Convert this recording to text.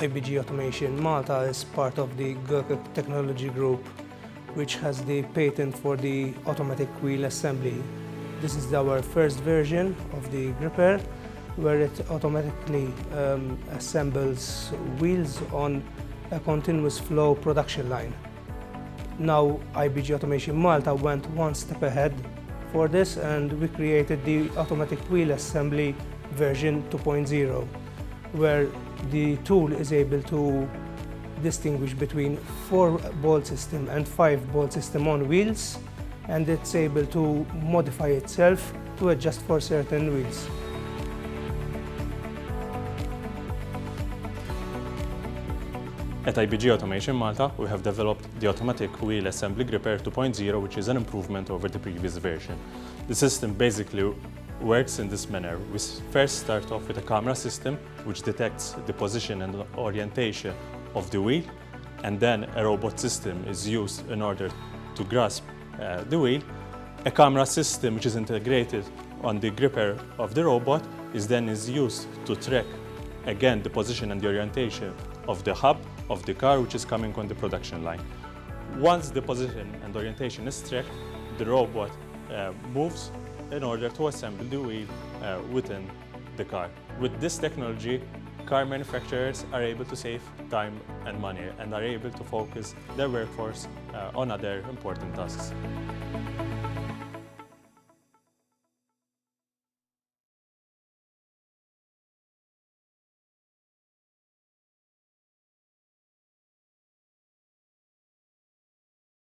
IBG Automation Malta is part of the GURK technology group, which has the patent for the automatic wheel assembly. This is our first version of the gripper, where it automatically assembles wheels on a continuous flow production line. Now IBG Automation Malta went one step ahead for this, and we created the automatic wheel assembly version 2.0, where the tool is able to distinguish between 4-bolt system and 5-bolt system on wheels, and it's able to modify itself to adjust for certain wheels. At IBG Automation Malta, we have developed the Automatic Wheel Assembly Gripper 2.0, which is an improvement over the previous version. The system basically works in this manner. We first start off with a camera system, which detects the position and orientation of the wheel, and then a robot system is used in order to grasp the wheel. A camera system, which is integrated on the gripper of the robot, is used to track again the position and the orientation of the hub of the car, which is coming on the production line. Once the position and orientation is tracked, the robot moves in order to assemble the wheel within the car. With this technology, car manufacturers are able to save time and money and are able to focus their workforce on other important tasks.